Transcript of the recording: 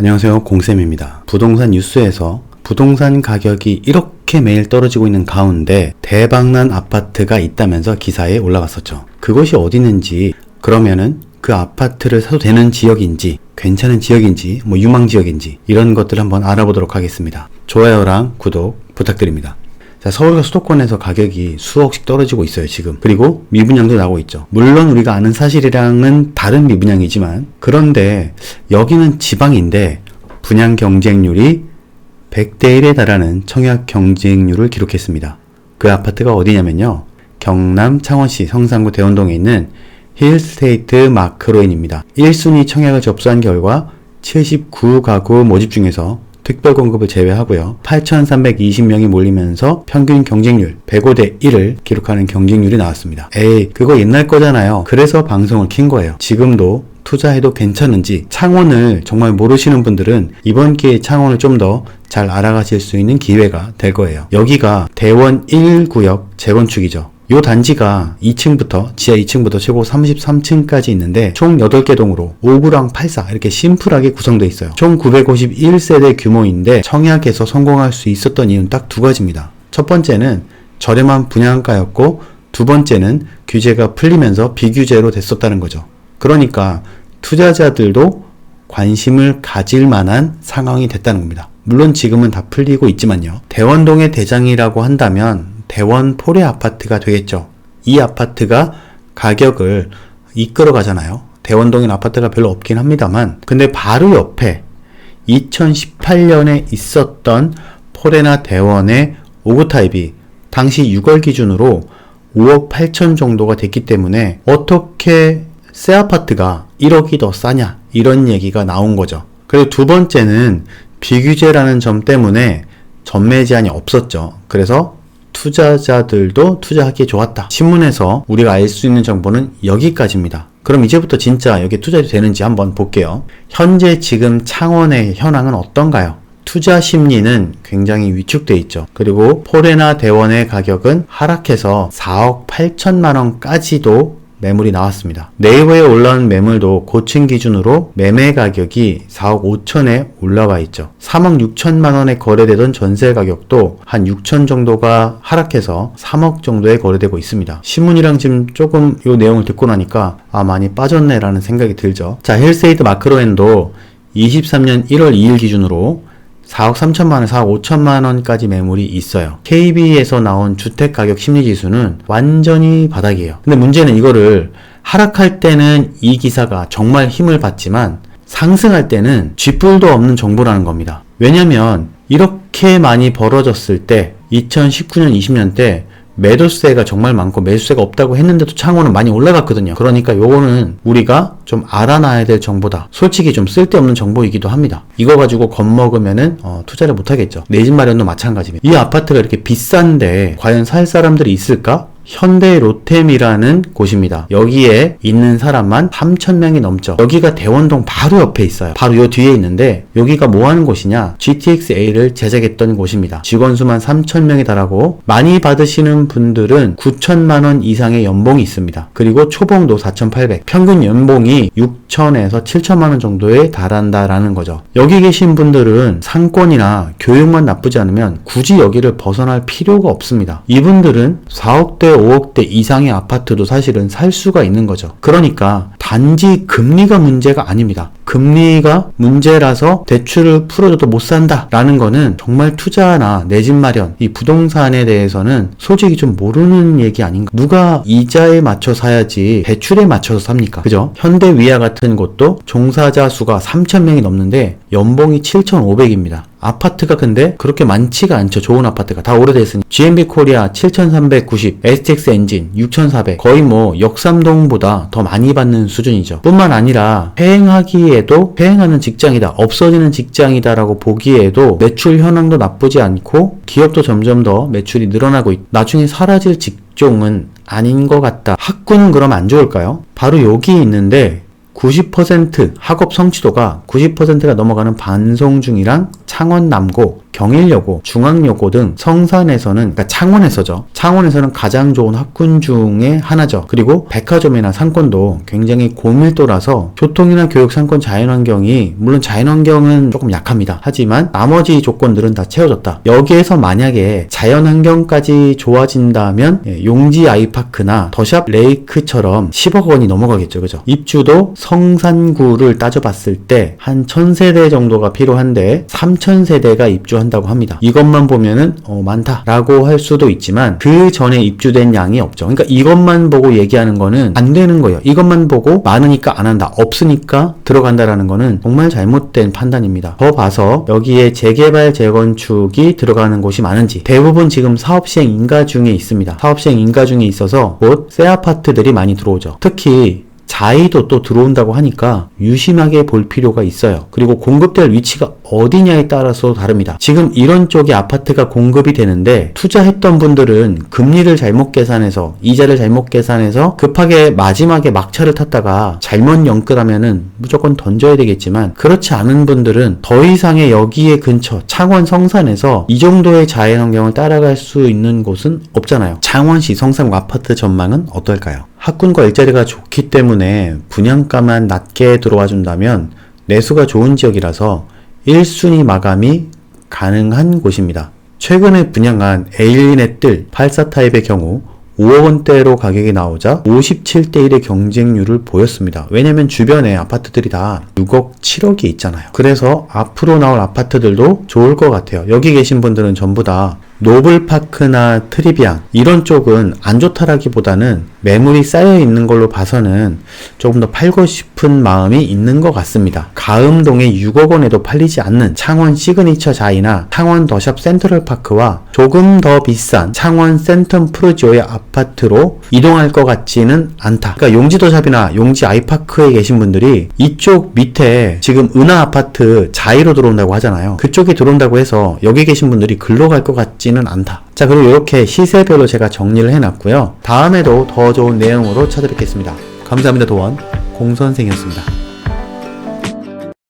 안녕하세요, 공쌤입니다. 부동산 뉴스에서 부동산 가격이 이렇게 매일 떨어지고 있는 가운데 대박난 아파트가 있다면서 기사에 올라갔었죠. 그것이 어디 있는지, 그러면은 그 아파트를 사도 되는 지역인지, 괜찮은 지역인지, 유망 지역인지 이런 것들을 한번 알아보도록 하겠습니다. 좋아요랑 구독 부탁드립니다. 자, 서울과 수도권에서 가격이 수억씩 떨어지고 있어요, 지금. 그리고 미분양도 나오고 있죠. 물론 우리가 아는 사실이랑은 다른 미분양이지만, 그런데 여기는 지방인데 분양 경쟁률이 100대 1에 달하는 청약 경쟁률을 기록했습니다. 그 아파트가 어디냐면요, 경남 창원시 성산구 대원동에 있는 힐스테이트 마크로인입니다. 1순위 청약을 접수한 결과 79가구 모집 중에서 특별 공급을 제외하고요, 8,320명이 몰리면서 평균 경쟁률 105대 1을 기록하는 경쟁률이 나왔습니다. 에이, 그거 옛날 거잖아요. 그래서 방송을 킨 거예요. 지금도 투자해도 괜찮은지, 창원을 정말 모르시는 분들은 이번 기회에 창원을 좀 더 잘 알아가실 수 있는 기회가 될 거예요. 여기가 대원 1구역 재건축이죠. 요 단지가 2층부터, 지하 2층부터 최고 33층까지 있는데 총 8개 동으로 5구랑 8사 이렇게 심플하게 구성되어 있어요. 총 951세대 규모인데 청약에서 성공할 수 있었던 이유는 딱 두 가지입니다. 첫 번째는 저렴한 분양가였고, 두 번째는 규제가 풀리면서 비규제로 됐었다는 거죠. 그러니까 투자자들도 관심을 가질 만한 상황이 됐다는 겁니다. 물론 지금은 다 풀리고 있지만요. 대원동의 대장이라고 한다면 대원 포레 아파트가 되겠죠. 이 아파트가 가격을 이끌어 가잖아요. 대원동인 아파트가 별로 없긴 합니다만, 근데 바로 옆에 2018년에 있었던 포레나 대원의 5구 타입이 당시 6월 기준으로 5억 8천 정도가 됐기 때문에 어떻게 새 아파트가 1억이 더 싸냐, 이런 얘기가 나온 거죠. 그리고 두 번째는 비규제라는 점 때문에 전매 제한이 없었죠. 그래서 투자자들도 투자하기에 좋았다. 신문에서 우리가 알 수 있는 정보는 여기까지입니다. 그럼 이제부터 진짜 여기에 투자해도 되는지 한번 볼게요. 현재 지금 창원의 현황은 어떤가요? 투자 심리는 굉장히 위축돼 있죠. 그리고 포레나 대원의 가격은 하락해서 4억 8천만 원까지도 매물이 나왔습니다. 네이버에 올라온 매물도 고층 기준으로 매매 가격이 4억 5천에 올라와 있죠. 3억 6천만 원에 거래되던 전세 가격도 한 6천 정도가 하락해서 3억 정도에 거래되고 있습니다. 신문이랑 지금 조금 이 내용을 듣고 나니까 많이 빠졌네 라는 생각이 들죠. 자, 힐스테이트 마크로엔도 23년 1월 2일 기준으로 4억 3천만 원, 4억 5천만 원까지 매물이 있어요. KB에서 나온 주택가격 심리지수는 완전히 바닥이에요. 근데 문제는 이거를 하락할 때는 이 기사가 정말 힘을 받지만 상승할 때는 쥐뿔도 없는 정보라는 겁니다. 왜냐면 이렇게 많이 벌어졌을 때 2019년, 20년 때 매도세가 정말 많고 매수세가 없다고 했는데도 창원은 많이 올라갔거든요. 그러니까 요거는 우리가 좀 알아놔야 될 정보다. 솔직히 좀 쓸데없는 정보이기도 합니다. 이거 가지고 겁먹으면은 투자를 못하겠죠. 내 집 마련도 마찬가지입니다. 이 아파트가 이렇게 비싼데 과연 살 사람들이 있을까? 현대 로템이라는 곳입니다. 여기에 있는 사람만 3,000명이 넘죠. 여기가 대원동 바로 옆에 있어요. 바로 요 뒤에 있는데 여기가 뭐 하는 곳이냐? GTX-A를 제작했던 곳입니다. 직원 수만 3,000명이 달하고 많이 받으시는 분들은 9천만 원 이상의 연봉이 있습니다. 그리고 초봉도 4,800, 평균 연봉이 6천에서 7천만 원 정도에 달한다라는 거죠. 여기 계신 분들은 상권이나 교육만 나쁘지 않으면 굳이 여기를 벗어날 필요가 없습니다. 이분들은 4억대 5억대 이상의 아파트도 사실은 살 수가 있는 거죠. 그러니까 단지 금리가 문제가 아닙니다. 금리가 문제라서 대출을 풀어줘도 못 산다 라는 거는 정말 투자나 내 집 마련, 이 부동산에 대해서는 솔직히 좀 모르는 얘기 아닌가. 누가 이자에 맞춰 사야지 대출에 맞춰서 삽니까? 그죠? 현대 위아 같은 곳도 종사자 수가 3,000명이 넘는데 연봉이 7,500입니다. 아파트가 근데 그렇게 많지가 않죠. 좋은 아파트가 다 오래됐으니. GMB 코리아 7,390, STX 엔진 6,400, 거의 역삼동보다 더 많이 받는 수준이죠. 뿐만 아니라 폐행하는 직장이다, 없어지는 직장이다 라고 보기에도 매출 현황도 나쁘지 않고 기업도 점점 더 매출이 늘어나고 나중에 사라질 직종은 아닌 것 같다. 학군은 그럼 안 좋을까요? 바로 여기 있는데 90% 학업 성취도가 90%가 넘어가는 반송중이랑 창원 남고 경일여고, 중앙여고 등 성산에서는, 그러니까 창원에서죠. 창원에서는 가장 좋은 학군 중에 하나죠. 그리고 백화점이나 상권도 굉장히 고밀도라서 교통이나 교육, 상권, 자연환경이, 물론 자연환경은 조금 약합니다. 하지만 나머지 조건들은 다 채워졌다. 여기에서 만약에 자연환경까지 좋아진다면 용지 아이파크나 더샵 레이크처럼 10억 원이 넘어가겠죠. 그죠? 입주도 성산구를 따져봤을 때 한 1000세대 정도가 필요한데 3000세대가 입주한다고 합니다. 이것만 보면은 많다라고 할 수도 있지만 그 전에 입주된 양이 없죠. 그러니까 이것만 보고 얘기하는 거는 안 되는 거예요. 이것만 보고 많으니까 안 한다, 없으니까 들어간다라는 거는 정말 잘못된 판단입니다. 더 봐서 여기에 재개발, 재건축이 들어가는 곳이 많은지, 대부분 지금 사업시행 인가 중에 있습니다. 사업시행 인가 중에 있어서 곧 새 아파트들이 많이 들어오죠. 특히 자이도 또 들어온다고 하니까 유심하게 볼 필요가 있어요. 그리고 공급될 위치가 어디냐에 따라서 다릅니다. 지금 이런 쪽에 아파트가 공급이 되는데 투자했던 분들은 금리를 잘못 계산해서, 이자를 잘못 계산해서 급하게 마지막에 막차를 탔다가 잘못 연끌하면은 무조건 던져야 되겠지만, 그렇지 않은 분들은 더 이상의 여기에 근처 창원 성산에서 이 정도의 자연환경을 따라갈 수 있는 곳은 없잖아요. 창원시 성산구 아파트 전망은 어떨까요? 학군과 일자리가 좋기 때문에 분양가만 낮게 들어와 준다면 내수가 좋은 지역이라서 1순위 마감이 가능한 곳입니다. 최근에 분양한 에일리넷들 84 타입의 경우 5억 원대로 가격이 나오자 57대 1의 경쟁률을 보였습니다. 왜냐면 주변에 아파트들이 다 6억, 7억이 있잖아요. 그래서 앞으로 나올 아파트들도 좋을 것 같아요. 여기 계신 분들은 전부 다 노블파크나 트리비안 이런 쪽은 안 좋다라기보다는 매물이 쌓여 있는 걸로 봐서는 조금 더 팔고 싶은 마음이 있는 것 같습니다. 가음동에 6억 원에도 팔리지 않는 창원 시그니처 자이나 창원 더샵 센트럴파크와 조금 더 비싼 창원 센텀 프루지오의 아파트로 이동할 것 같지는 않다. 그러니까 용지 더샵이나 용지 아이파크에 계신 분들이 이쪽 밑에 지금 은하 아파트 자이로 들어온다고 하잖아요. 그쪽에 들어온다고 해서 여기 계신 분들이 글로 갈 것 같지는 않다. 자, 그리고 이렇게 시세별로 제가 정리를 해놨고요. 다음에도 더 좋은 내용으로 찾아뵙겠습니다. 감사합니다. 도원 공선생이었습니다.